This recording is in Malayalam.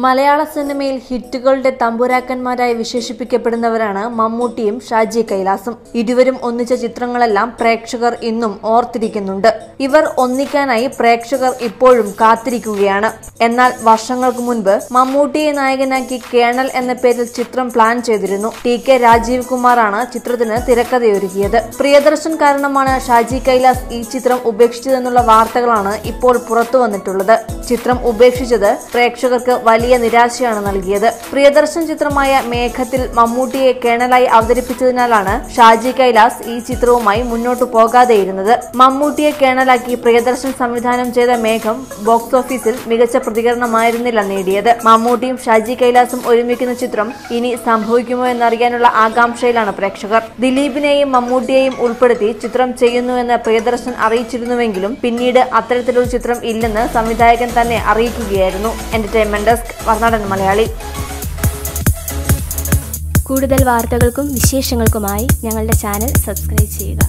മലയാള സിനിമയിൽ ഹിറ്റുകളുടെ തമ്പുരാക്കന്മാരായി വിശേഷിപ്പിക്കപ്പെടുന്നവരാണ് മമ്മൂട്ടിയും ഷാജി കൈലാസും. ഇരുവരും ഒന്നിച്ച ചിത്രങ്ങളെല്ലാം പ്രേക്ഷകർ ഇന്നും ഓർത്തിരിക്കുന്നുണ്ട്. ഇവർ ഒന്നിക്കാനായി പ്രേക്ഷകർ ഇപ്പോഴും കാത്തിരിക്കുകയാണ്. എന്നാൽ വർഷങ്ങൾക്ക് മുൻപ് മമ്മൂട്ടിയെ നായകനാക്കി കേണൽ എന്ന പേരിൽ ചിത്രം പ്ലാൻ ചെയ്തിരുന്നു. TK രാജീവ് കുമാറാണ് ചിത്രത്തിന് തിരക്കഥയൊരുക്കിയത്. പ്രിയദർശൻ കാരണമാണ് ഷാജി കൈലാസ് ഈ ചിത്രം ഉപേക്ഷിച്ചതെന്നുള്ള വാർത്തകളാണ് ഇപ്പോൾ പുറത്തു വന്നിട്ടുള്ളത്. ചിത്രം ഉപേക്ഷിച്ചത് പ്രേക്ഷകർക്ക് വലിയ നിരാശയാണ് നൽകിയത്. പ്രിയദർശൻ ചിത്രമായ മേഘത്തിൽ മമ്മൂട്ടിയെ കേണലായി അവതരിപ്പിച്ചതിനാലാണ് ഷാജി കൈലാസ് ഈ ചിത്രവുമായി മുന്നോട്ടു പോകാതെയിരുന്നത്. മമ്മൂട്ടിയെ കേണലാക്കി പ്രിയദർശൻ സംവിധാനം ചെയ്ത മേഘം ബോക്സ് ഓഫീസിൽ മികച്ച പ്രതികരണമായിരുന്നില്ല നേടിയത്. മമ്മൂട്ടിയും ഷാജി കൈലാസും ഒരുമിക്കുന്ന ചിത്രം ഇനി സംഭവിക്കുമോ എന്നറിയാനുള്ള ആകാംക്ഷയിലാണ് പ്രേക്ഷകർ. ദിലീപിനെയും മമ്മൂട്ടിയെയും ഉൾപ്പെടുത്തി ചിത്രം ചെയ്യുന്നുവെന്ന് പ്രിയദർശൻ അറിയിച്ചിരുന്നുവെങ്കിലും പിന്നീട് അത്തരത്തിലൊരു ചിത്രം ഇല്ലെന്ന് സംവിധായകൻ തന്നെ അറിയിക്കുകയായിരുന്നു. എന്റർടൈൻമെന്റ് ഡെസ്ക്, വർണ്ണാടൻ മലയാളി. കൂടുതൽ വാർത്തകൾക്കും വിശേഷങ്ങൾക്കുമായി ഞങ്ങളുടെ ചാനൽ സബ്സ്ക്രൈബ് ചെയ്യുക.